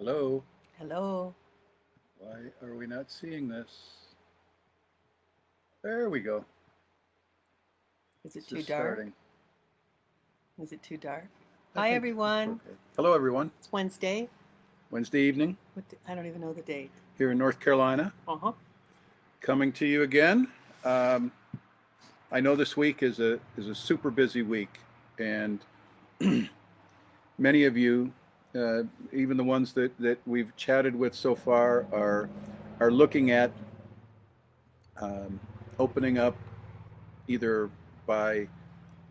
Hello. Hello. Why are we not seeing this? There we go. Is it It's too just dark? starting. Is it too dark? I Hi, think it's everyone. okay. Hello, everyone. It's Wednesday. Wednesday evening I don't even know the date. here in North Carolina, Uh huh. coming to you again. Um, I know this week is a super busy week, and many of you, uh, even the ones that we've chatted with so far, are looking at um, opening up either by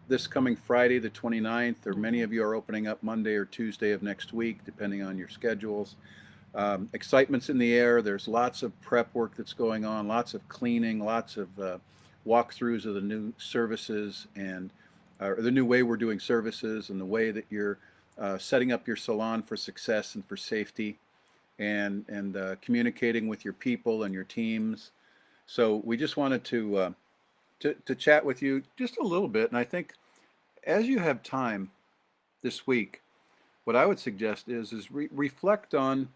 this coming Friday, the 29th, or many Mm-hmm. of you are opening up Monday or Tuesday of next week, depending on your schedules. Excitement's in the air. There's lots of prep work that's going on, lots of cleaning, lots of walkthroughs of the new services and the new way we're doing services and the way that you're setting up your salon for success and for safety and communicating with your people and your teams. So we just wanted to chat with you just a little bit, and I think as you have time this week, what I would suggest is reflect on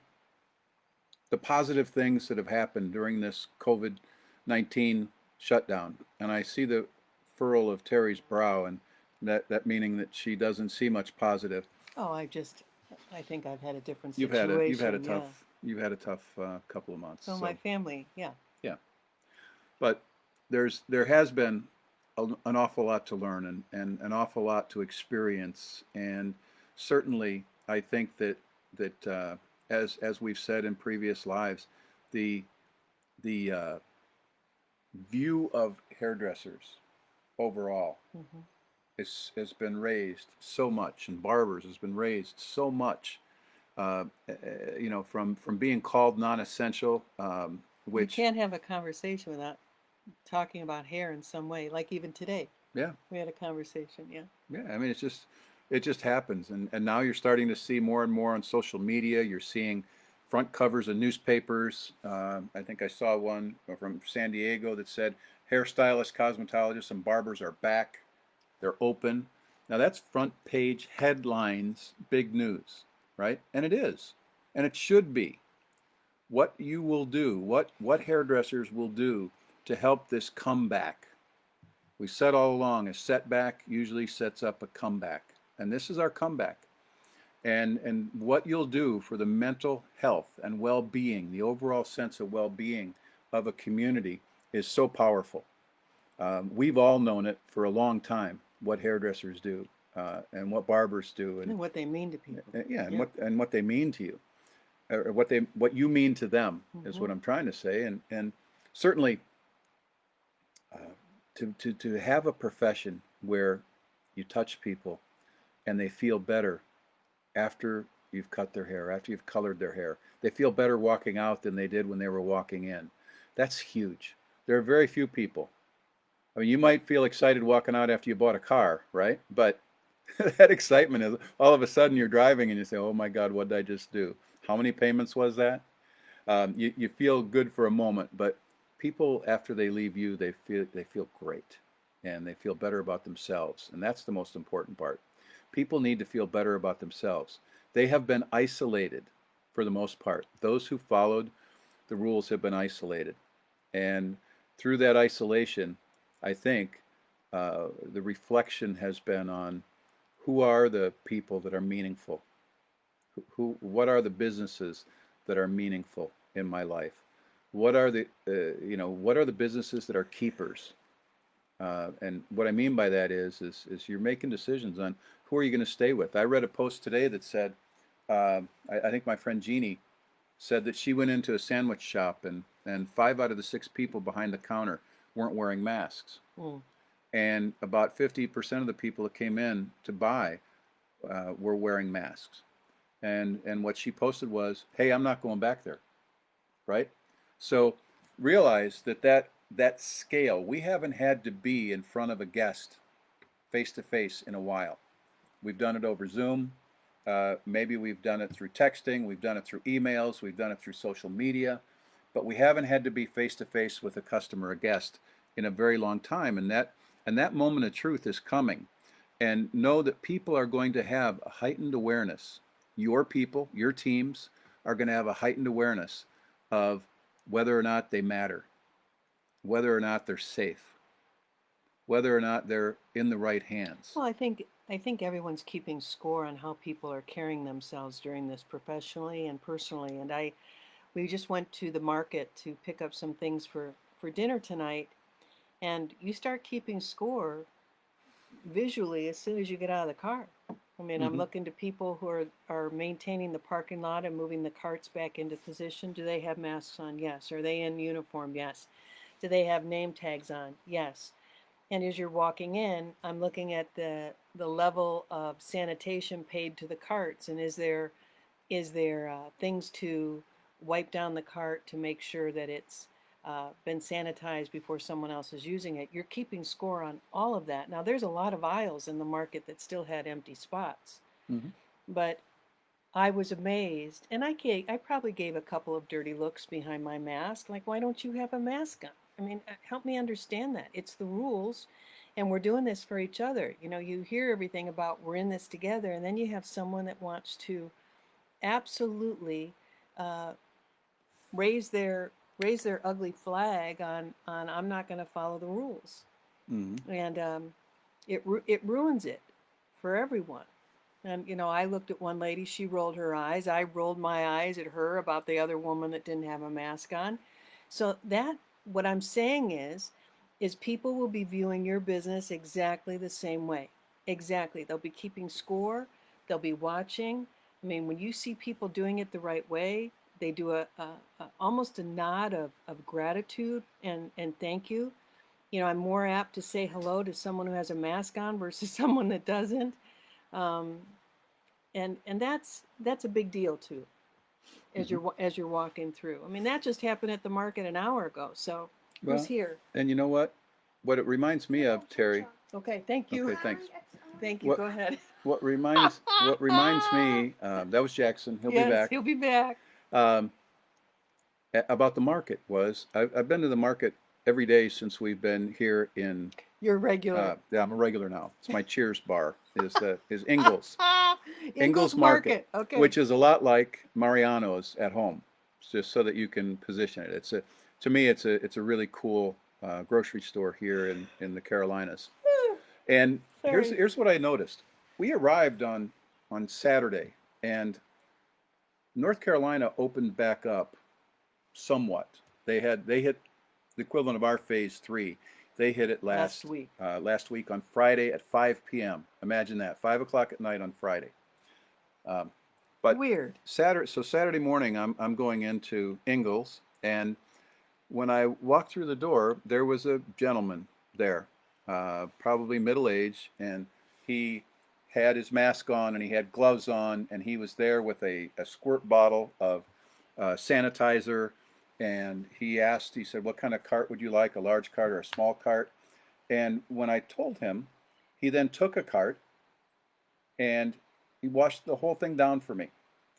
the positive things that have happened during this COVID-19 shutdown. And I see the furrow of Terry's brow, and that meaning that she doesn't see much positive. Oh, I think I've had a different You've had a situation. Yeah. tough couple of months. So my So family. Yeah. yeah, but there has been an awful lot to learn and an awful lot to experience, and certainly I think that as we've said in previous lives, the the view of hairdressers overall Mm-hmm. has been raised so much, and barbers has been raised so much. From being called non-essential, You which can't have a conversation without talking about hair in some way. Like even today, yeah, we had a conversation. Yeah. yeah. I mean, it just happens, and now you're starting to see more and more on social media. You're seeing front covers of newspapers. I think I saw one from San Diego that said hairstylists, cosmetologists, and barbers are back. They're open. Now that's front page headlines, big news, right? And it is. And it should be. What you will do, what hairdressers will do to help this comeback. We said all along a setback usually sets up a comeback. And this is our comeback. And what you'll do for the mental health and well-being, the overall sense of well-being of a community is so powerful. We've all known it for a long time, what hairdressers do and what barbers do, And what they mean to people. yeah, and Yeah. what they mean to you, or what you mean to them is Mm-hmm. what I'm trying to say. And certainly uh, to have a profession where you touch people and they feel better after you've cut their hair, after you've colored their hair, they feel better walking out than they did when they were walking in. That's huge. There are very few people. I mean, you might feel excited walking out after you bought a car, right? But that excitement is all of a sudden you're driving and you say, "Oh my God, what did I just do? How many payments was that?" You feel good for a moment, but people after they leave you, they feel great, and they feel better about themselves, and that's the most important part. People need to feel better about themselves. They have been isolated for the most part. Those who followed the rules have been isolated, and through that isolation, I think the reflection has been on who are the people that are meaningful, what are the businesses that are meaningful in my life, what are the businesses that are keepers, and what I mean by that is you're making decisions on who are you going to stay with. I read a post today that said, I think my friend Jeannie said that she went into a sandwich shop, and 5 out of the 6 people behind the counter weren't wearing masks. Mm. And about 50% of the people that came in to buy were wearing masks. And what she posted was, "Hey, I'm not going back there." Right? So realize that scale, we haven't had to be in front of a guest face to face in a while. We've done it over Zoom. Maybe we've done it through texting. We've done it through emails. We've done it through social media. But we haven't had to be face to face with a customer, a guest, in a very long time. And that moment of truth is coming. And know that people are going to have a heightened awareness. Your people, your teams, are going to have a heightened awareness of whether or not they matter, whether or not they're safe, whether or not they're in the right hands. Well, I think everyone's keeping score on how people are carrying themselves during this professionally and personally. And we just went to the market to pick up some things for dinner tonight, and you start keeping score visually as soon as you get out of the car. I mean, I'm Mm-hmm. looking to people who are maintaining the parking lot and moving the carts back into position. Do they have masks on? Yes. Are they in uniform? Yes. Do they have name tags on? Yes. And as you're walking in, I'm looking at the level of sanitation paid to the carts, and is there things to wipe down the cart to make sure that it's been sanitized before someone else is using it? You're keeping score on all of that. Now, there's a lot of aisles in the market that still had empty spots, Mm-hmm. but I was amazed, and I probably gave a couple of dirty looks behind my mask, like, why don't you have a mask on? I mean, help me understand that. It's the rules, and we're doing this for each other. You know, you hear everything about we're in this together, and then you have someone that wants to absolutely uh, raise their raise their ugly flag on I'm not going to follow the rules, Mm-hmm. and it ruins it for everyone. And you know, I looked at one lady, she rolled her eyes. I rolled my eyes at her about the other woman that didn't have a mask on. So that what I'm saying is people will be viewing your business exactly the same way. Exactly. They'll be keeping score, they'll be watching. I mean, when you see people doing it the right way, they do a almost a nod of gratitude and thank you. You know, I'm more apt to say hello to someone who has a mask on versus someone that doesn't. Um, and that's a big deal too Mm-hmm. as you're walking through. I mean, that just happened at the market an hour ago. So who's Well, here? and you know what? What it reminds me of, Terry. Okay, thank you. Okay, thanks. Thank you. What Go ahead. what reminds me, that was Jackson. He'll be Yes, back. he'll be back. Um, about the market was I've been to the market every day since we've been here in. You're regular. Yeah, I'm a regular now. It's my Cheers bar. Is Ingles. Ingles Ingles Market, Market. Okay. which is a lot like Mariano's at home, just so that you can position it. To me, it's a really cool grocery store here in the Carolinas. And here's Sorry. here's what I noticed. We arrived on Saturday, and North Carolina opened back up somewhat. They hit the equivalent of our phase three. They hit it Last week. last week on Friday at 5 p.m. Imagine that, 5 o'clock at night on Friday. Um, but Weird. Saturday morning, I'm going into Ingles, and when I walked through the door, there was a gentleman there, probably middle age, and he had his mask on and he had gloves on, and he was there with a squirt bottle of sanitizer. And he said, "What kind of cart would you like, a large cart or a small cart?" And when I told him, he then took a cart and he washed the whole thing down for me.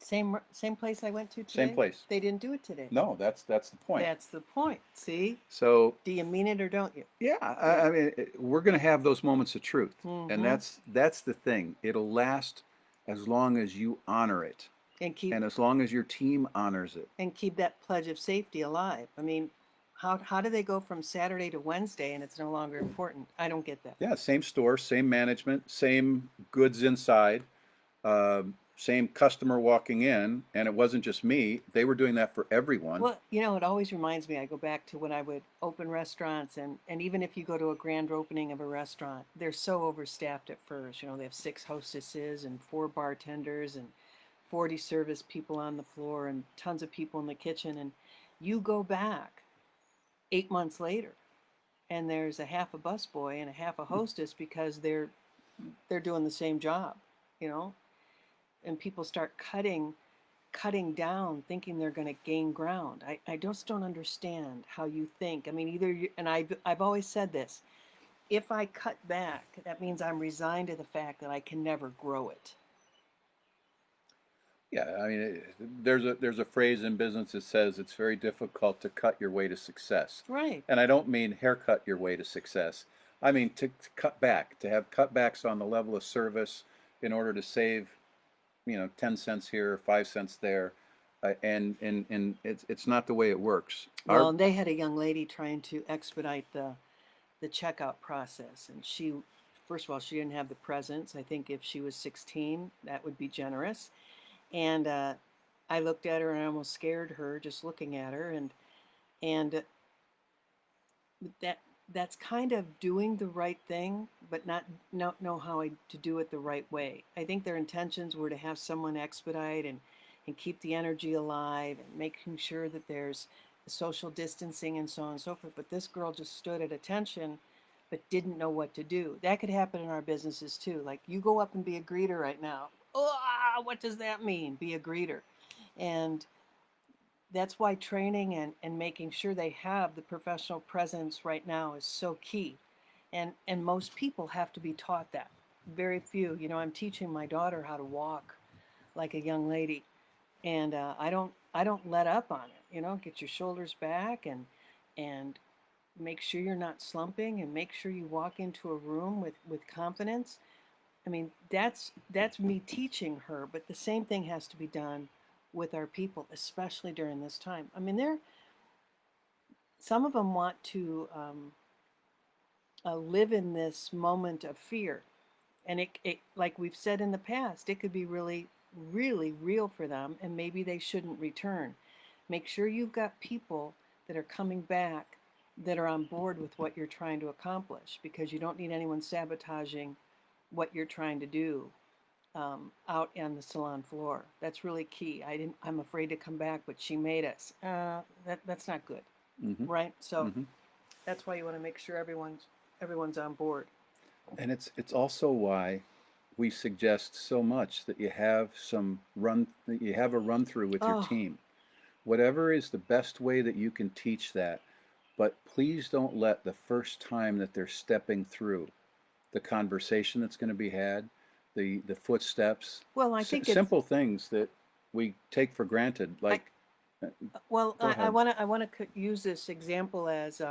Same place I went to Same today. place. They didn't do it today. No, that's the point. That's the point. See? So Do you mean it or don't you? yeah, I mean, we're going to have those moments of truth, and Mm-hmm. that's the thing. It'll last as long as you honor it, And keep and as long as your team honors it. and keep that pledge of safety alive. I mean, how do they go from Saturday to Wednesday and it's no longer important? I don't get that. Yeah, same store, same management, same goods inside, same customer walking in, and it wasn't just me. They were doing that for everyone. Well, you know, it always reminds me, I go back to when I would open restaurants, and even if you go to a grand opening of a restaurant, they're so overstaffed at first. You know, they have 6 hostesses and 4 bartenders and 40 service people on the floor and tons of people in the kitchen. And you go back 8 months later, and there's a half a busboy and a half a hostess because they're doing the same job, you know, and people start cutting down thinking they're going to gain ground. I just don't understand how you think. I mean, either you, and I've always said this, if I cut back, that means I'm resigned to the fact that I can never grow it. Yeah, I mean, there's a phrase in business that says it's very difficult to cut your way to success. Right. And I don't mean haircut your way to success. I mean to cut back, to have cutbacks on the level of service in order to save, 10 cents here, 5 cents there. And it's not the way it works. Well, and they had a young lady trying to expedite the checkout process, and she, first of all, she didn't have the presence. I think if she was 16, that would be generous. And I looked at her and I almost scared her just looking at her, and that that's kind of doing the right thing, but not know how to do it the right way. I think their intentions were to have someone expedite and keep the energy alive and making sure that there's social distancing and so on and so forth. But this girl just stood at attention, but didn't know what to do. That could happen in our businesses too. Like you go up and be a greeter right now. Oh, what does that mean? Be a greeter. And that's why training and making sure they have the professional presence right now is so key. And most people have to be taught that. Very few. You know, I'm teaching my daughter how to walk like a young lady, and I don't let up on it. You know, get your shoulders back and make sure you're not slumping, and make sure you walk into a room with confidence. I mean, that's me teaching her, but the same thing has to be done with our people, especially during this time. I mean, some of them want to live in this moment of fear, and it, like we've said in the past, it could be really, really real for them, and maybe they shouldn't return. Make sure you've got people that are coming back that are on board with what you're trying to accomplish, because you don't need anyone sabotaging what you're trying to do out on the salon floor. That's really key. I'm afraid to come back, but she made us. That's not good, Hmm. right? So Hmm. that's why you want to make sure everyone's on board. And it's also why we suggest so much that you have a run through with your Oh, team. Whatever is the best way that you can teach that, but please don't let the first time that they're stepping through the conversation that's going to be had, the footsteps, well, I think it's simple things that we take for granted. I Like, uh, well, go ahead. I want to use this example as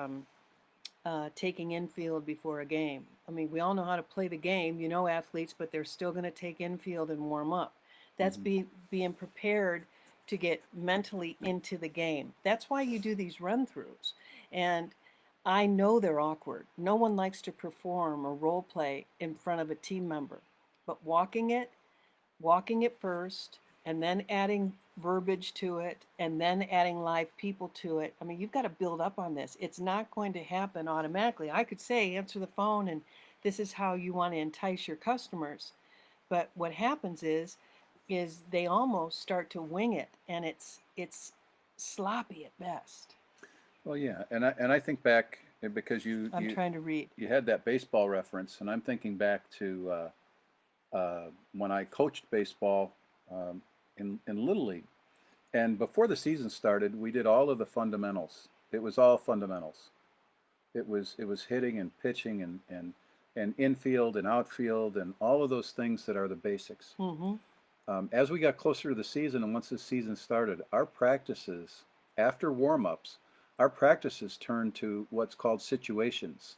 taking infield before a game. I mean, we all know how to play the game, you know, athletes, but they're still going to take infield and warm up. That's Hmm. being prepared to get mentally into the game. That's why you do these run throughs. And I know they're awkward. No one likes to perform or role play in front of a team member, but walking it first, and then adding verbiage to it, and then adding live people to it. I mean, you've got to build up on this. It's not going to happen automatically. I could say, answer the phone, and this is how you want to entice your customers. But what happens is they almost start to wing it, and it's sloppy at best. Well, yeah, and I think back because I'm trying to read. you had that baseball reference, and I'm thinking back to when I coached baseball in Little League. And before the season started, we did all of the fundamentals. It was all fundamentals. It was hitting and pitching and infield and outfield and all of those things that are the basics. Mm-hmm. As we got closer to the season and once the season started, our practices after warm-ups, our practices turned to what's called situations.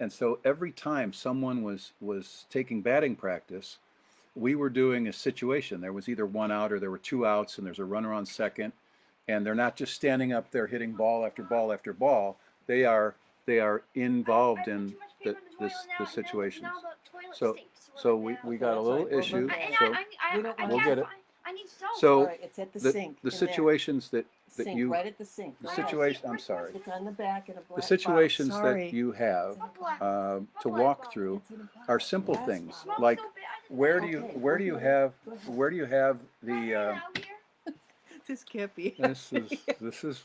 And so every time someone was taking batting practice, we were doing a situation. There was either one out or there were two outs, and there's a runner on second, and they're not just standing up there hitting ball after ball after ball. They are involved in the situations. So we got a That's little right. We'll issue. look at it. So We don't I we'll want can't get to. it. find. I need soap. All So right, it's at the the sink the in there. situations that Sink you right at the sink. the Go ahead. situation. I'm sorry. It's on the back in a black The box. situations that Sorry. you have It's in a black to walk through It's in a are box. simple Glass things bottle. like So bad. where do Okay, you we'll get it. Go ahead. where do you have the Out here. This can't be this happening. is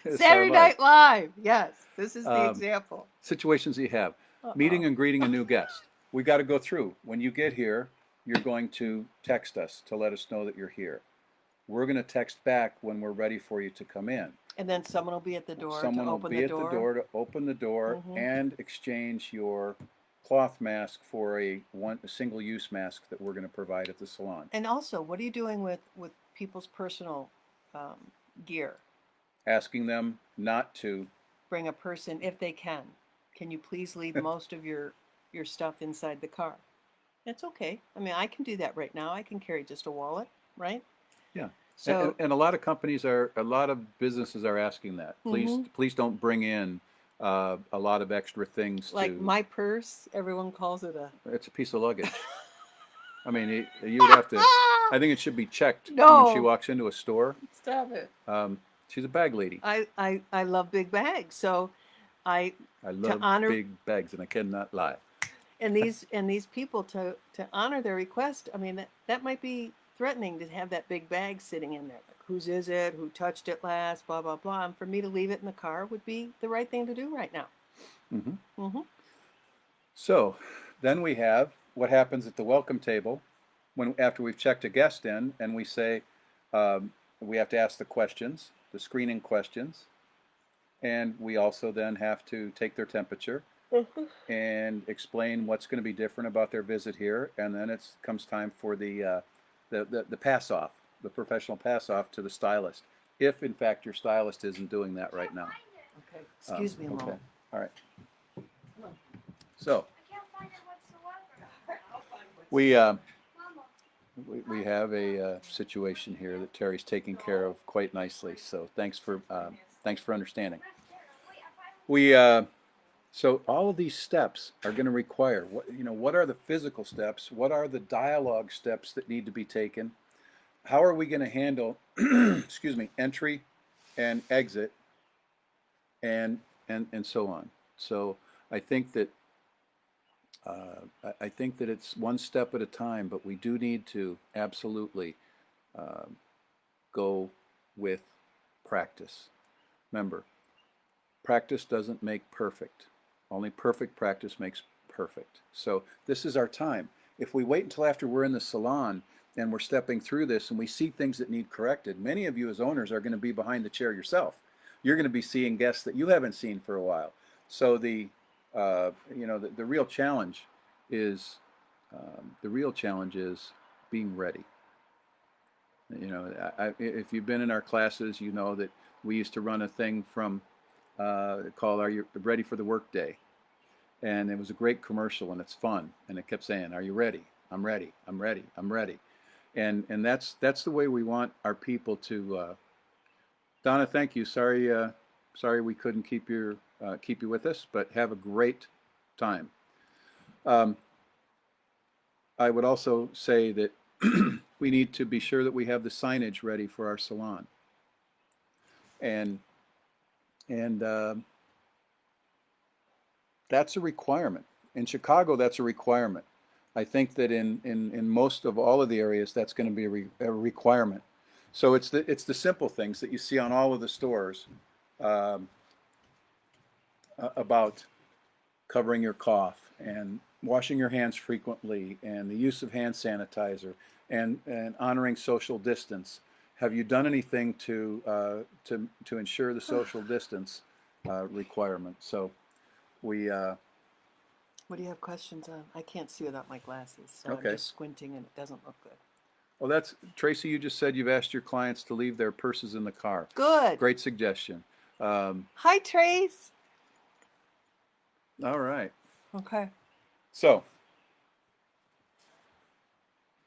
it's our Saturday life. Night Live. Yes, this is the Um, example. situations you have meeting Uh-oh. and greeting a new guest. We got to go through. When you get here, you're going to text us to let us know that you're here. We're going to text back when we're ready for you to come in. And then someone will be at the door to Someone will open be the at the door to open the door Mhm. and exchange your cloth mask for a single-use mask that we're going to provide at the salon. And also, what are you doing with people's personal um, gear? Asking them not to. Bring a person if they can. Can you please leave most of your stuff inside the car? It's okay. I mean, I can do that right now. I can carry just a wallet, right? Yeah. So, And a lot of businesses are asking that. hmm Please don't bring in a lot of extra things like to, my purse, everyone calls it a. it's a piece of luggage. I mean, you would have to, I think it should be checked when she No, walks into a store. stop it. Um, she's a bag lady. I love big bags. So I I to love honor big bags, and I cannot lie. and these people to honor their request. I mean that might be threatening to have that big bag sitting in there. Like, whose is it? Who touched it last? Blah blah blah. And for me to leave it in the car would be the right thing to do right now. Hmm. Hmm. So then we have what happens at the welcome table when after we've checked a guest in, and we say we have to ask the questions, the screening questions, and we also then have to take their temperature and explain what's going to be different about their visit here, and then it comes time for the pass off, the professional pass off to the stylist, if in fact your stylist isn't doing that right now. Okay. Excuse me a Okay. moment. All right. Come on. So I can't find it whatsoever. I'll find what's- we Mama. we have a situation here that Terry's taking care of quite nicely. So thanks for understanding. Wait, I finally. We so all of these steps are going to require what are the physical steps? What are the dialogue steps that need to be taken? How are we going to handle excuse me, entry and exit and so on. So I think that I think that it's one step at a time, but we do need to absolutely uh, go with practice. Remember, practice doesn't make perfect. Only perfect practice makes perfect. So this is our time. If we wait until after we're in the salon and we're stepping through this and we see things that need corrected, many of you as owners are going to be behind the chair yourself. You're going to be seeing guests that you haven't seen for a while. So the real challenge is being ready. If you've been in our classes, you know that we used to run a thing from called "Are You Ready for the Workday?" And it was a great commercial, and it's fun, and it kept saying, "Are you ready? I'm ready. I'm ready. I'm ready." And that's the way we want our people to. Donna, thank you. Sorry we couldn't keep you with us, but have a great time. Um, I would also say that we need to be sure that we have the signage ready for our salon. And that's a requirement. In Chicago, that's a requirement. I think that in most of all of the areas, that's going to be a requirement. So it's the simple things that you see on all of the stores um, about covering your cough and washing your hands frequently and the use of hand sanitizer and honoring social distance. Have you done anything to ensure the social distance requirement? So we What do you have questions on? I can't see without my glasses, so okay. I'm just squinting and it doesn't look good. Well, that's Tracy. You just said you've asked your clients to leave their purses in the car. Good. Great suggestion. Hi, Trace. All right. Okay. So,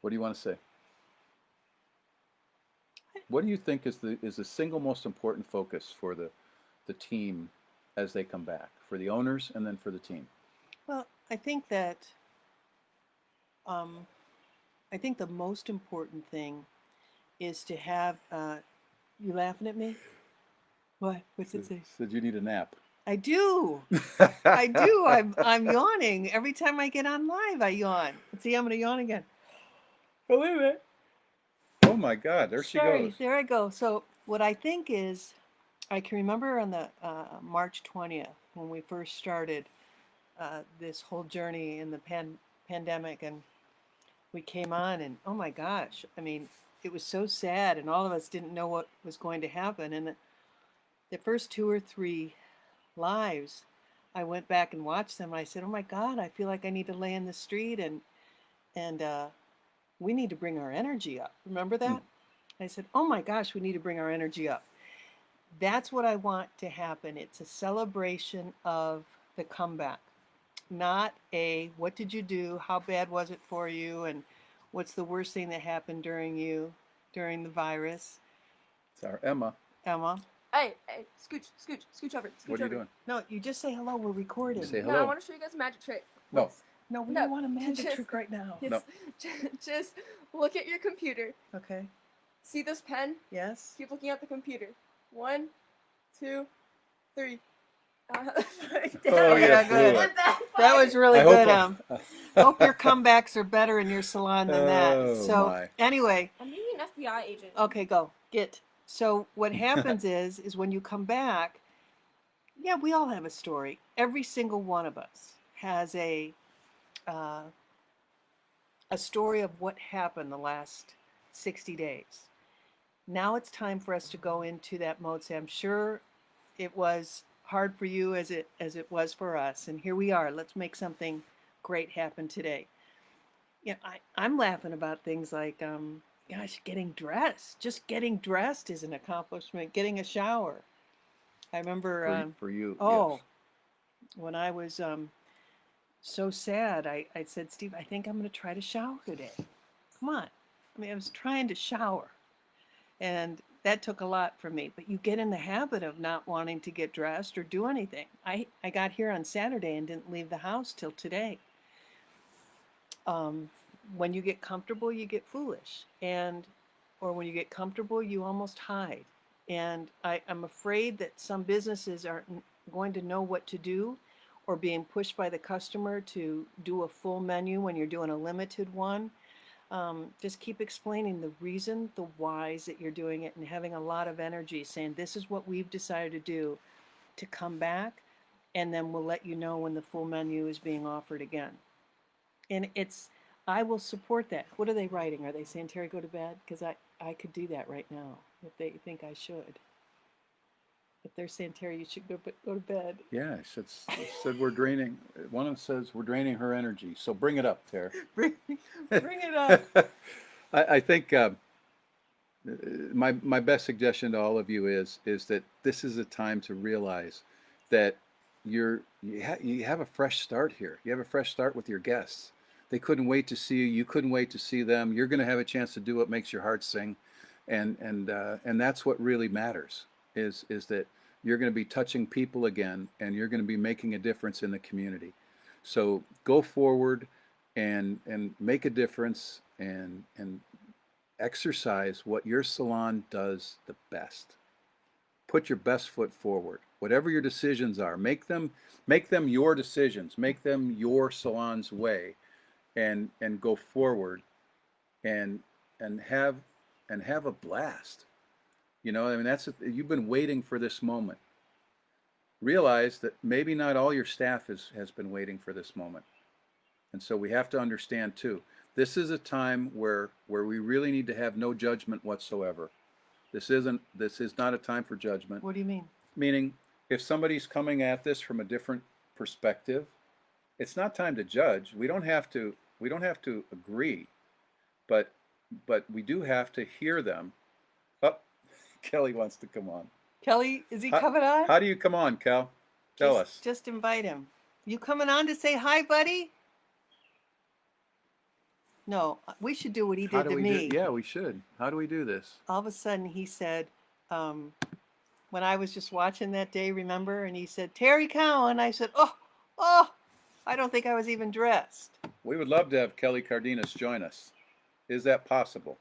what do you want to say? What do you think is the single most important focus for the team as they come back, for the owners and then for the team? Well, I think that um, I think the most important thing is to have. You laughing at me? What? What's it say? Said you need a nap. I do. I do. I'm yawning every time I get on live. I yawn. See, I'm gonna yawn again. Oh, wait a minute. Oh my God, there she Sorry, goes. there I go. So what I think is, I can remember on the March 20th when we first started this whole journey in the pandemic, and we came on, and oh my gosh, I mean, it was so sad, and all of us didn't know what was going to happen. And the first 2 or 3 lives, I went back and watched them. And I said, "Oh my God, I feel like I need to lay in the street and we need to bring our energy up." Remember Hmm. that? I said, "Oh my gosh, we need to bring our energy up." That's what I want to happen. It's a celebration of the comeback, not a "what did you do? How bad was it for you? And what's the worst thing that happened during you?" during the virus. It's our Emma. Emma. Hey, scooch over. What are you doing? No, you just say hello. We're recording. You say No, I hello. want to show you guys a magic trick. No. Let's- No, we No, don't want a magic just- trick right now. No. Just look at your computer. Okay. See this pen? Yes. Keep looking at the computer. 1, 2, 3. Oh, yeah, good. Not bad. That was really I good. hope Hope your comebacks are better in your salon than that. Oh, So my. anyway, I'm being an FBI agent. okay, go get. So what happens is when you come back, yeah, we all have a story. Every single one of us has a story of what happened the last 60 days. Now it's time for us to go into that mode. Say, I'm sure it was hard for you as it was for us, and here we are. Let's make something great happen today. Yeah, I'm laughing about things like, gosh, getting dressed. Just getting dressed is an accomplishment. Getting a shower. I remember. For you. Oh, Yes. when I was so sad, I said, Steve, I think I'm going to try to shower today. Come on. I mean, I was trying to shower. And that took a lot from me. But you get in the habit of not wanting to get dressed or do anything. I got here on Saturday and didn't leave the house till today. When you get comfortable, you get foolish. Or when you get comfortable, you almost hide. And I'm afraid that some businesses aren't going to know what to do, or being pushed by the customer to do a full menu when you're doing a limited one. Just keep explaining the reason, the whys that you're doing it, and having a lot of energy saying, this is what we've decided to do to come back, and then we'll let you know when the full menu is being offered again. And I will support that. What are they writing? Are they saying, Terry, go to bed? Because I could do that right now if they think I should. If they're saying, Terry, you should go to bed. Yeah, it said we're draining. One of them says we're draining her energy. So bring it up, Tara. Bring it up. I think my best suggestion to all of you is that this is a time to realize that you have a fresh start here. You have a fresh start with your guests. They couldn't wait to see you. You couldn't wait to see them. You're going to have a chance to do what makes your heart sing, and that's what really matters. Is that you're going to be touching people again, and you're going to be making a difference in the community. So go forward and make a difference and exercise what your salon does the best. Put your best foot forward. Whatever your decisions are, make them your decisions. Make them your salon's way, and go forward and have a blast. You know, I mean, you've been waiting for this moment. Realize that maybe not all your staff has been waiting for this moment. And so we have to understand too, this is a time where we really need to have no judgment whatsoever. This is not a time for judgment. What do you mean? Meaning, if somebody's coming at this from a different perspective, it's not time to judge. We don't have to agree, but we do have to hear them. Oh, Kelly wants to come on. Kelly, is he coming on? How do you come on, Cal? Tell us. Just invite him. You coming on to say hi, buddy? No, we should do what he did to me. Yeah, we should. How do we do this? All of a sudden, he said, when I was just watching that day, remember? And he said, Terry Cowan. I said, oh, I don't think I was even dressed. We would love to have Kelly Cardenas join us. Is that possible?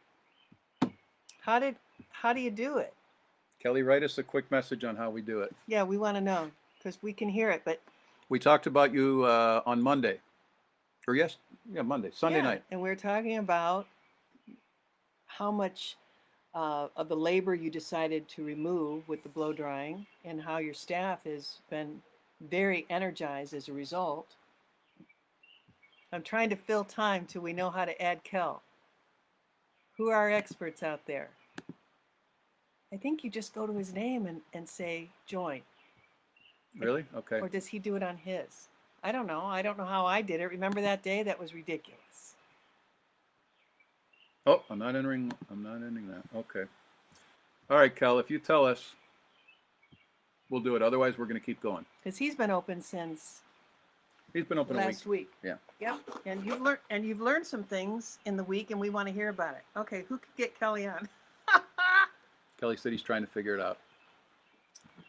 How do you do it? Kelly, write us a quick message on how we do it. Yeah, we want to know because we can hear it, but We talked about you on Monday. Or Monday, Sunday yeah, night. and we're talking about how much of the labor you decided to remove with the blow drying, and how your staff has been very energized as a result. I'm trying to fill time till we know how to add Kel. Who are our experts out there? I think you just go to his name and say join. Really? Okay. Or does he do it on his? I don't know. I don't know how I did it. Remember that day? That was ridiculous. Oh, I'm not entering that. Okay. All right, Cal, if you tell us, we'll do it. Otherwise, we're going to keep going. Because he's been open since He's been open a week. last week. Yeah. Yep. And you've learned some things in the week, and we want to hear about it. Okay, who could get Kelly on? Kelly said he's trying to figure it out.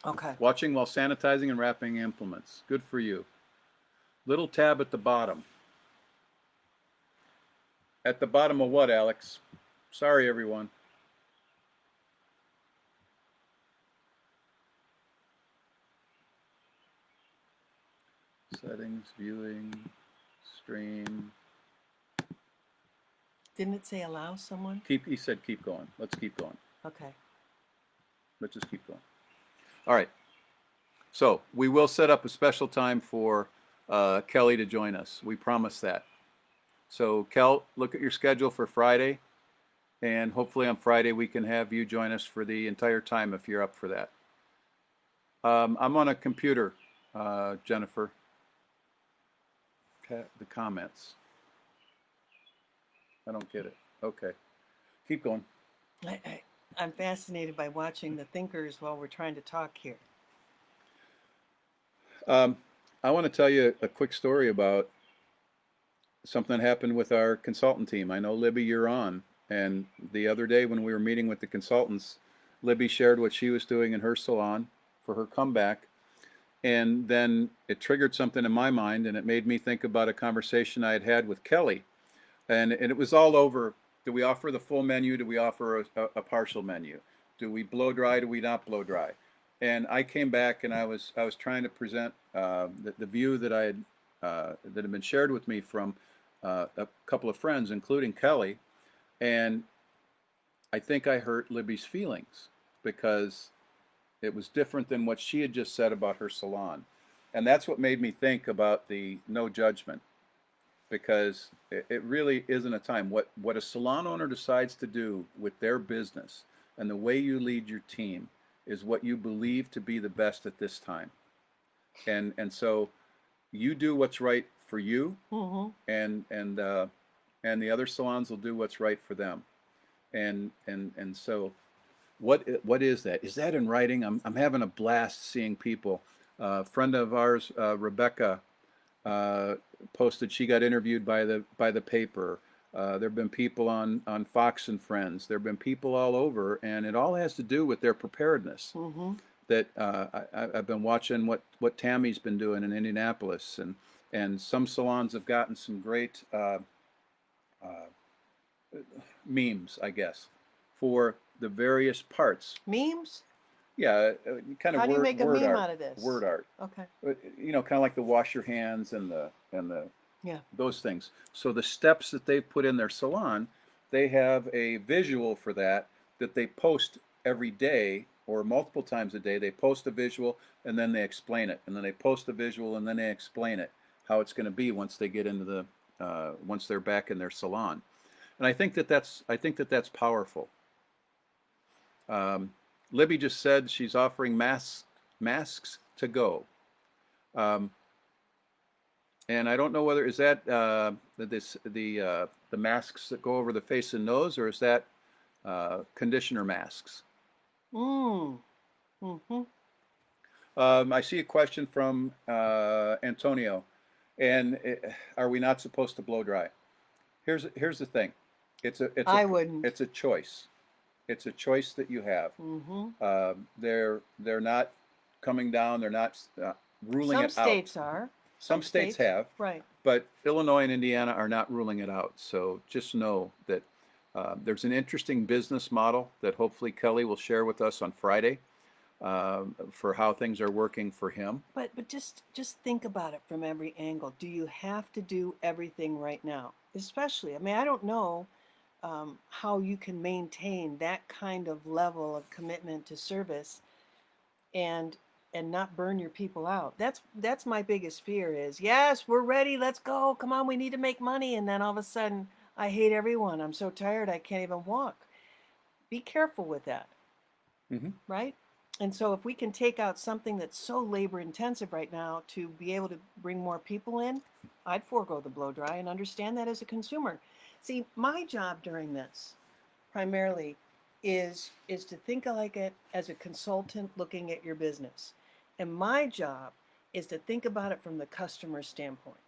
Okay. Watching while sanitizing and wrapping implements. Good for you. Little tab at the bottom. At the bottom of what, Alex? Sorry, everyone. Settings, viewing, stream. Didn't it say allow someone? He said keep going. Let's keep going. Okay. Let's just keep going. All right. So we will set up a special time for Kelly to join us. We promise that. So Kel, look at your schedule for Friday, and hopefully on Friday we can have you join us for the entire time if you're up for that. I'm on a computer, Jennifer. The comments. I don't get it. Okay. Keep going. I'm fascinated by watching the thinkers while we're trying to talk here. I want to tell you a quick story about something that happened with our consultant team. I know, Libby, you're on. And the other day when we were meeting with the consultants, Libby shared what she was doing in her salon for her comeback. And then it triggered something in my mind, and it made me think about a conversation I had had with Kelly. And it was all over, do we offer the full menu? Do we offer a partial menu? Do we blow dry? Do we not blow dry? And I came back and I was trying to present the view that I had that had been shared with me from a couple of friends, including Kelly. And I think I hurt Libby's feelings because it was different than what she had just said about her salon. And that's what made me think about the no judgment, because it really isn't a time. What a salon owner decides to do with their business and the way you lead your team is what you believe to be the best at this time. And so you do what's right for you, and the other salons will do what's right for them. And so what is that? Is that in writing? I'm having a blast seeing people. A friend of ours, Rebecca, posted she got interviewed by the paper. There have been people on Fox and Friends. There have been people all over, and it all has to do with their preparedness. That I've been watching what Tammy's been doing in Indianapolis, and some salons have gotten some great memes, I guess, for the various parts. Memes? Yeah, kind of How do you make a meme art, out of this? word art. Okay. You know, kind of like the wash your hands and the Yeah. those things. So the steps that they've put in their salon, they have a visual for that they post every day or multiple times a day. They post a visual and then they explain it, and then they post a visual and then they explain it, how it's going to be once they get into the once they're back in their salon. And I think that's powerful. Libby just said she's offering masks to go. And I don't know whether is that the masks that go over the face and nose, or is that conditioner masks? I see a question from Antonio, and are we not supposed to blow dry? Here's the thing. I wouldn't. It's a choice. It's a choice that you have. They're not coming down. They're not ruling it out. Some states are. Some states have. Right. But Illinois and Indiana are not ruling it out. So just know that there's an interesting business model that hopefully Kelly will share with us on Friday for how things are working for him. But just think about it from every angle. Do you have to do everything right now? Especially, I mean, I don't know how you can maintain that kind of level of commitment to service and not burn your people out. That's my biggest fear is, yes, we're ready, let's go, come on, we need to make money, and then all of a sudden I hate everyone, I'm so tired I can't even walk. Be careful with that. Right? And so if we can take out something that's so labor intensive right now to be able to bring more people in, I'd forego the blow dry and understand that as a consumer. See, my job during this primarily is to think like it as a consultant looking at your business. And my job is to think about it from the customer standpoint.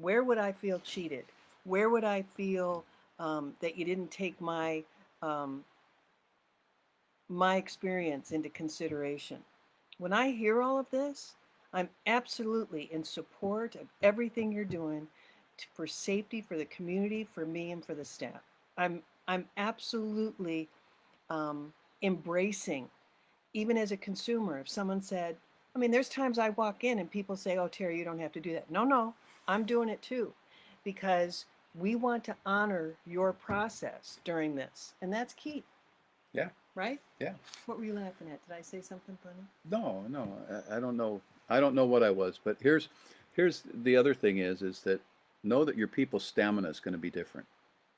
Where would I feel cheated? Where would I feel that you didn't take my my experience into consideration. When I hear all of this, I'm absolutely in support of everything you're doing for safety, for the community, for me, and for the staff. I'm absolutely embracing, even as a consumer, if someone said, I mean, there's times I walk in and people say, "Oh, Terry, you don't have to do that." No, no, I'm doing it too, because we want to honor your process during this, and that's key, Yeah, right? yeah. What were you laughing at? Did I say something funny? No, no, I don't know. I don't know what I was, but here's the other thing is that know that your people's stamina is going to be different.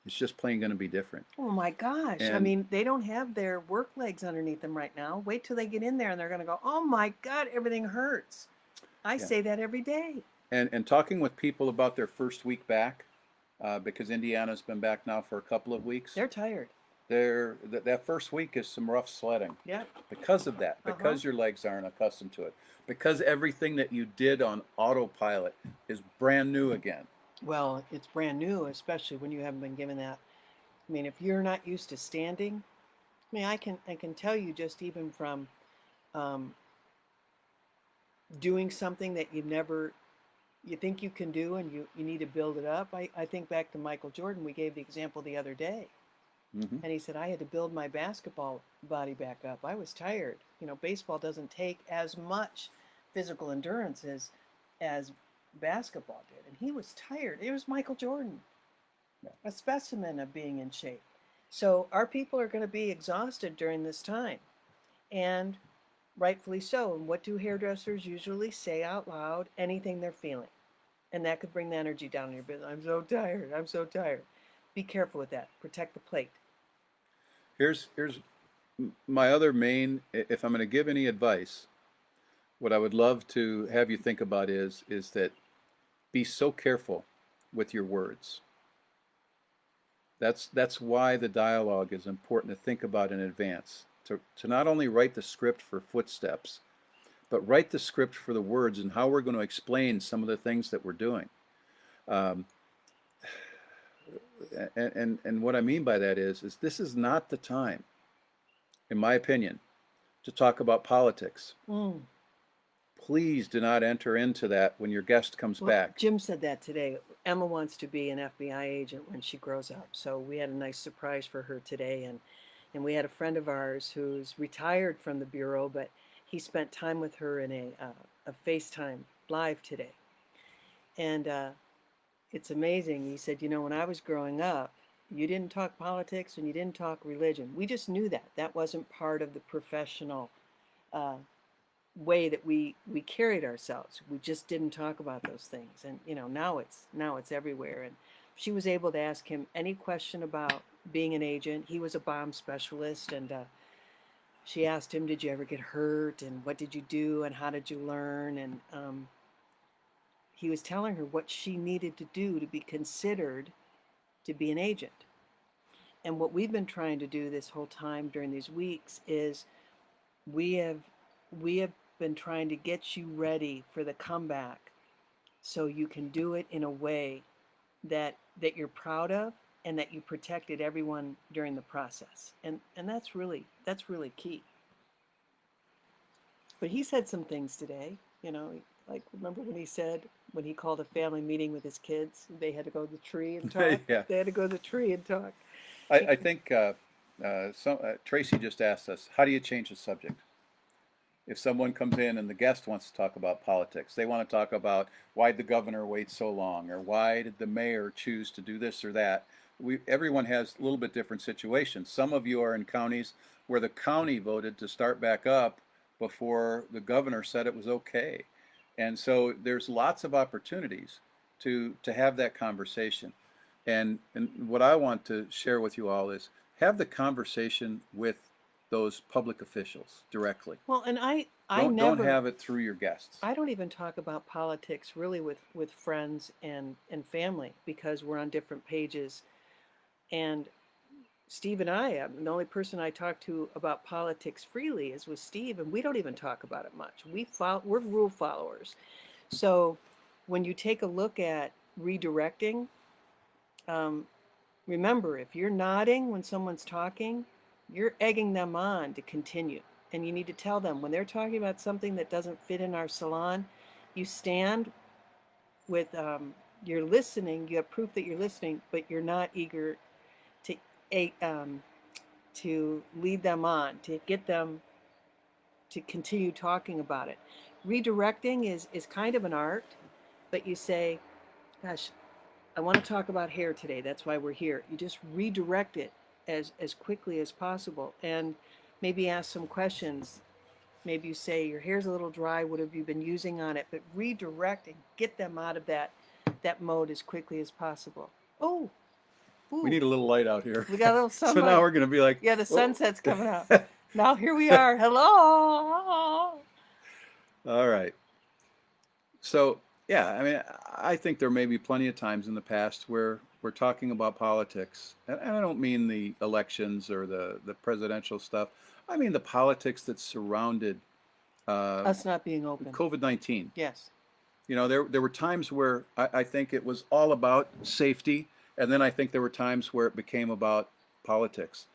It's just plain going to be different. Oh my gosh. I And mean, they don't have their work legs underneath them right now. Wait till they get in there and they're going to go, "Oh my God, everything hurts." I yeah, say that every day. and talking with people about their first week back, because Indiana's been back now for a couple of weeks. They're tired. That first week is some rough sledding Yep. because of that, Uh-huh. because your legs aren't accustomed to it, because everything that you did on autopilot is brand new again. Well, it's brand new, especially when you haven't been given that. I mean, if you're not used to standing, I mean, I can tell you just even from um, doing something that you think you can do and you need to build it up. I think back to Michael Jordan. We gave the example the other day. Hmm. And he said, I had to build my basketball body back up. I was tired. You know, baseball doesn't take as much physical endurance as basketball did. And he was tired. It was Michael Jordan, Yeah. a specimen of being in shape. So our people are going to be exhausted during this time. And rightfully so. And what do hairdressers usually say out loud? Anything they're feeling. And that could bring the energy down in your business. I'm so tired. I'm so tired. Be careful with that. Protect the plate. Here's my other main. If I'm going to give any advice, what I would love to have you think about is that be so careful with your words. That's why the dialogue is important to think about in advance. To not only write the script for footsteps, but write the script for the words and how we're going to explain some of the things that we're doing. Um, and what I mean by that is this is not the time, in my opinion, to talk about politics. Mm. Please do not enter into that when your guest comes Well, back. Jim said that today. Emma wants to be an FBI agent when she grows up. So we had a nice surprise for her today. And we had a friend of ours who's retired from the Bureau, but he spent time with her in a FaceTime live today. And it's amazing. He said, when I was growing up, you didn't talk politics and you didn't talk religion. We just knew that. That wasn't part of the professional uh, way that we carried ourselves. We just didn't talk about those things. And now it's everywhere. And she was able to ask him any question about being an agent. He was a bomb specialist, and she asked him, "Did you ever get hurt? And what did you do? And how did you learn?" And he was telling her what she needed to do to be considered to be an agent. And what we've been trying to do this whole time during these weeks is we have we have been trying to get you ready for the comeback so you can do it in a way that you're proud of and that you protected everyone during the process. And that's really key. But he said some things today, like remember when he said when he called a family meeting with his kids, they had to go to the tree and talk. Yeah, They had to go to the tree and talk. I think Tracy just asked us, how do you change the subject? If someone comes in and the guest wants to talk about politics, they want to talk about why the governor wait so long, or why did the mayor choose to do this or that. Everyone has a little bit different situations. Some of you are in counties where the county voted to start back up before the governor said it was okay. And so there's lots of opportunities to have that conversation. And what I want to share with you all is have the conversation with those public officials directly. Well, and I Don't never have it through your guests. I don't even talk about politics really with friends and family because we're on different pages. And Steve and I, the only person I talk to about politics freely is with Steve, and we don't even talk about it much. We're rule followers. So when you take a look at redirecting, um, remember if you're nodding when someone's talking, you're egging them on to continue. And you need to tell them when they're talking about something that doesn't fit in our salon, you stand with, you're listening, you have proof that you're listening, but you're not eager to, to lead them on, to get them to continue talking about it. Redirecting is kind of an art, but you say, gosh, I want to talk about hair today. That's why we're here. You just redirect it as quickly as possible and maybe ask some questions. Maybe you say, your hair's a little dry. What have you been using on it? But redirect and get them out of that mode as quickly as possible. Oh, We ooh, need a little light out here. we got a little So sunlight. now we're going to be like, Yeah, the "Whoa." sunset's coming out. Now here we are. Hello. All right. So, yeah, I mean, I think there may be plenty of times in the past where we're talking about politics. And I don't mean the elections or the presidential stuff. I mean the politics that surrounded Us not being open. COVID-19. Yes. You know, there were times where I think it was all about safety, and then I think there were times where it became about politics.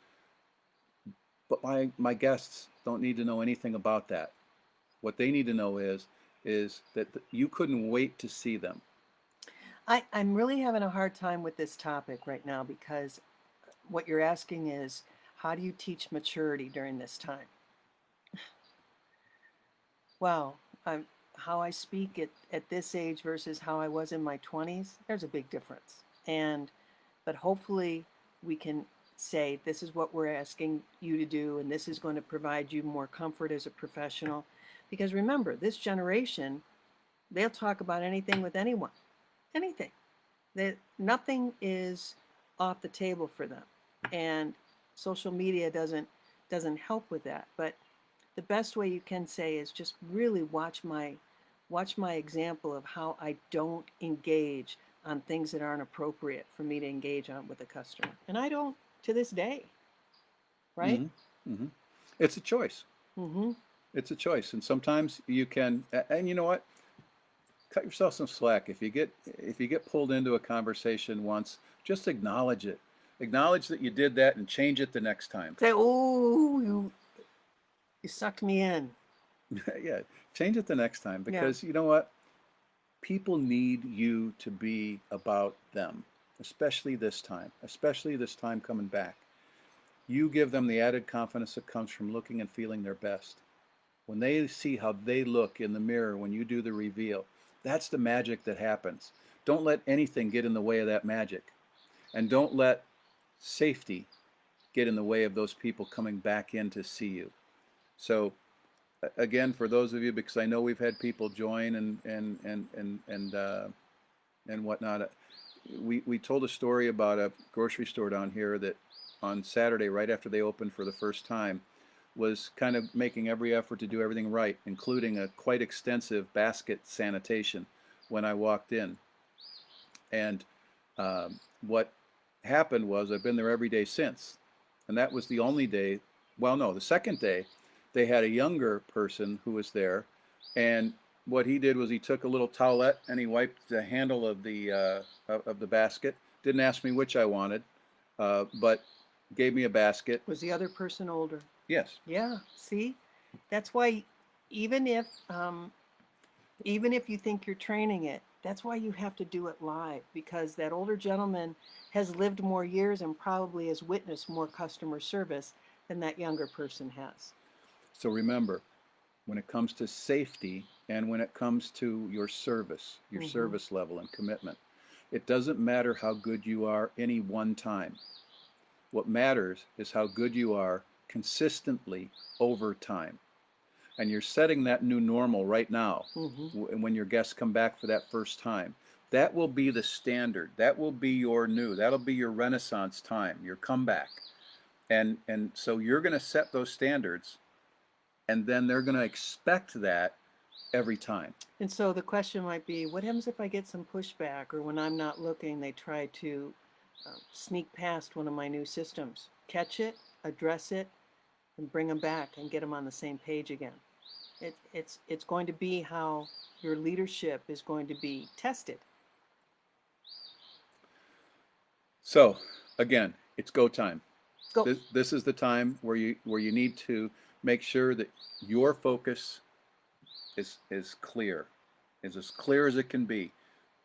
But my guests don't need to know anything about that. What they need to know is that you couldn't wait to see them. I'm really having a hard time with this topic right now because what you're asking is, how do you teach maturity during this time? Wow, how I speak at this age versus how I was in my 20s, there's a big difference. But hopefully we can say, this is what we're asking you to do, and this is going to provide you more comfort as a professional. Because remember, this generation, they'll talk about anything with anyone, anything. Nothing is off the table for them. And social media doesn't help with that. But the best way you can say is just really watch my example of how I don't engage on things that aren't appropriate for me to engage on with a customer. And I don't to this day. Right? Mm-hmm. Mm-hmm. It's a choice. Mm-hmm. It's a choice, and sometimes you can. And you know what? Cut yourself some slack. If you get pulled into a conversation once, just acknowledge it. Acknowledge that you did that and change it the next time. Say, oh, you sucked me in. Yeah, change it the next time, Yeah. because you know what? People need you to be about them, especially this time coming back. You give them the added confidence that comes from looking and feeling their best. When they see how they look in the mirror when you do the reveal, that's the magic that happens. Don't let anything get in the way of that magic. And don't let safety get in the way of those people coming back in to see you. So again, for those of you, because I know we've had people join and whatnot, we told a story about a grocery store down here that on Saturday, right after they opened for the first time, was kind of making every effort to do everything right, including a quite extensive basket sanitation when I walked in. And what happened was, I've been there every day since, and that was the only day. Well, no, the second day they had a younger person who was there, and what he did was he took a little towelette and he wiped the handle of the basket. Didn't ask me which I wanted, but gave me a basket. Was the other person older? Yes. Yeah. See, that's why even if you think you're training it, that's why you have to do it live, because that older gentleman has lived more years and probably has witnessed more customer service than that younger person has. So remember, when it comes to safety and when it comes to your service, your Mhm. service level and commitment, it doesn't matter how good you are any one time. What matters is how good you are consistently over time. And you're setting that new normal right now. Mhm. When your guests come back for that first time. That will be the standard. That will be your new. That'll be your renaissance time, your comeback. And so you're going to set those standards, and then they're going to expect that every time. And so the question might be, what happens if I get some pushback, or when I'm not looking, they try to sneak past one of my new systems? Catch it, address it, and bring them back and get them on the same page again. It's going to be how your leadership is going to be tested. So again, it's go time. go. This is the time where you need to make sure that your focus is clear, is as clear as it can be.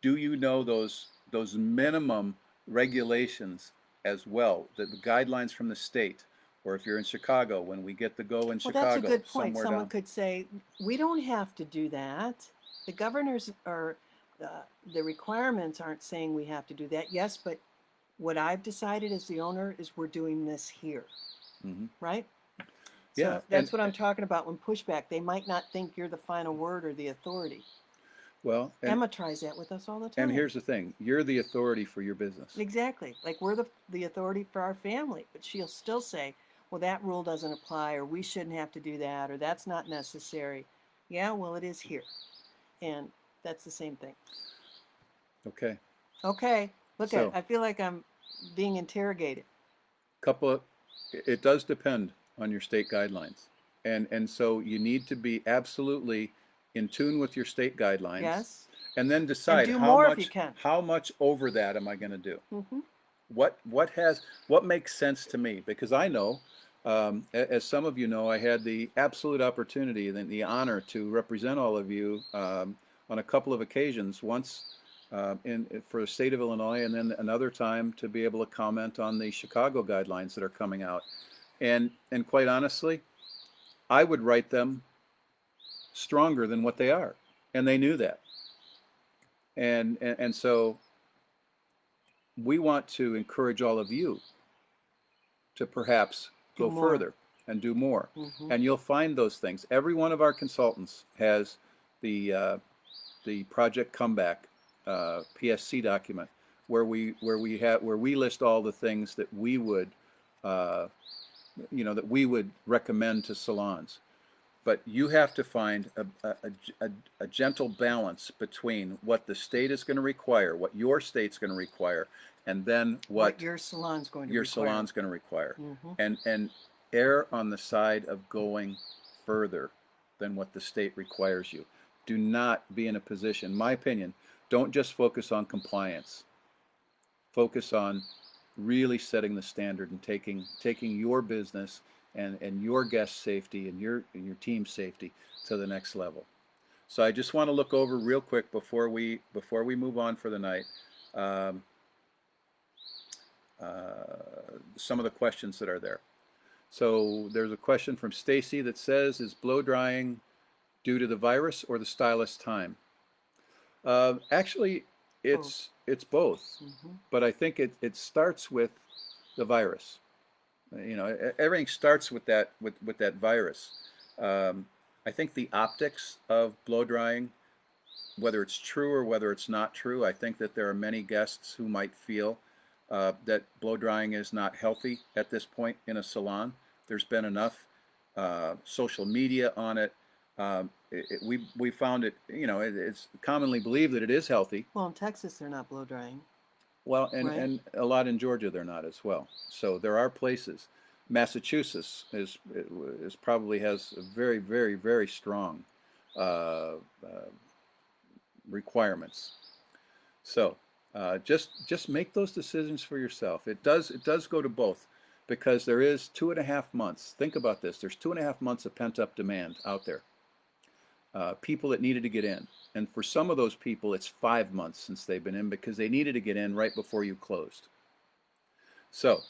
Do you know those minimum regulations as well, the guidelines from the state, or if you're in Chicago, when we get the go in Well, that's a Chicago, good point. somewhere Someone down. could say, we don't have to do that. The governors are, the requirements aren't saying we have to do that. Yes, but what I've decided as the owner is we're doing this here, Hmm. right? Yeah, So that's what I'm talking about when pushback. They might not think you're the final word or the authority. well, Emma tries that with us all the time. and here's the thing: you're the authority for your business. Exactly. Like we're the authority for our family, but she'll still say, well, that rule doesn't apply, or we shouldn't have to do that, or that's not necessary. Yeah, well, it is here. And that's the same thing. Okay, Okay. Look at, so I feel like I'm being interrogated. couple of, it does depend on your state guidelines, and so you need to be absolutely in tune with your state guidelines, Yes. and then And decide do more if you can. how much over that am I going to do. Mm-hmm. What makes sense to me, because I know, as some of you know, I had the absolute opportunity and the honor to represent all of you on a couple of occasions. Once for the state of Illinois, and then another time to be able to comment on the Chicago guidelines that are coming out. And quite honestly, I would write them stronger than what they are, and they knew that. And so we want to encourage all of you to perhaps Do go more. further and do more. Mm-hmm. And you'll find those things. Every one of our consultants has the Project Comeback PSC document where we list all the things that we would that we would recommend to salons. But you have to find a gentle balance between what the state is going to require, what your state's going to require, and then what your salon's going to your require. salon's going to require. Mm-hmm. And err on the side of going further than what the state requires you. Do not be in a position, in my opinion, don't just focus on compliance. Focus on really setting the standard and taking your business and your guest safety and your team safety to the next level. So I just want to look over real quick before we move on for the night. Some of the questions that are there. So there's a question from Stacy that says, is blow drying due to the virus or the stylist time? Actually, it's both, Mm-hmm. but I think it starts with the virus. You know, everything starts with that virus. I think the optics of blow drying, whether it's true or whether it's not true, I think that there are many guests who might feel that blow drying is not healthy at this point in a salon. There's been enough social media on it. We found it, it's commonly believed that it is healthy. Well, in Texas, they're not blow drying. Well, Right. and a lot in Georgia they're not as well. So there are places. Massachusetts is probably has a very, very, very strong requirements. So just make those decisions for yourself. It does go to both, because there is 2.5 months. Think about this. There's 2.5 months of pent up demand out there. People that needed to get in. And for some of those people, it's 5 months since they've been in, because they needed to get in right before you closed. So,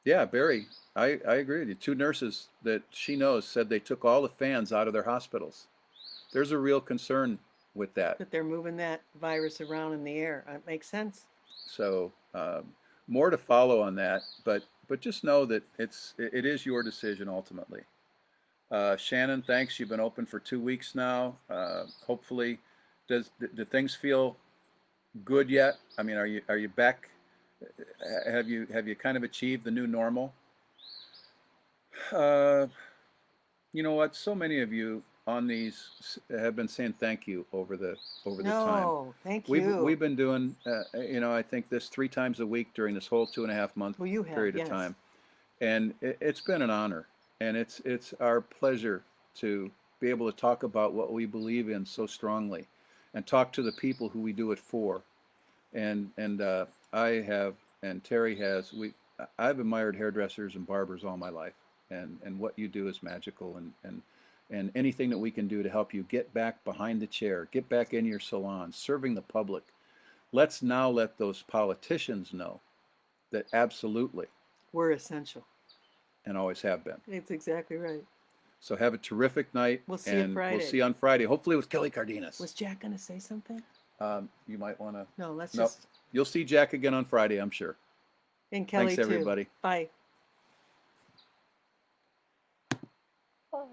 yeah, Barry, I agree with you. 2 nurses that she knows said they took all the fans out of their hospitals. There's a real concern with that. That they're moving that virus around in the air. It makes sense. So, more to follow on that, but just know that it is your decision ultimately. Shannon, thanks. You've been open for 2 weeks now. Hopefully, do things feel good yet? I mean, are you back? Have you kind of achieved the new normal? You know what? So many of you on these have been saying thank you over the time. No, thank you. We've been doing I think this 3 times a week during this whole 2.5 month Well, you have, period yes. of time, and it's been an honor, and it's our pleasure to be able to talk about what we believe in so strongly, and talk to the people who we do it for, and I have, and Terry has, I've admired hairdressers and barbers all my life, and what you do is magical, and anything that we can do to help you get back behind the chair, get back in your salon, serving the public. Let's now let those politicians know that absolutely, We're essential. and always have been. It's exactly right. So have a terrific night. We'll see you and Friday. We'll see you on Friday, hopefully with Kelly Cardenas. Was Jack going to say something? You might want to. No, let's Nope. just. You'll see Jack again on Friday, I'm sure. And Kelly Thanks, too. everybody. Bye. Oh.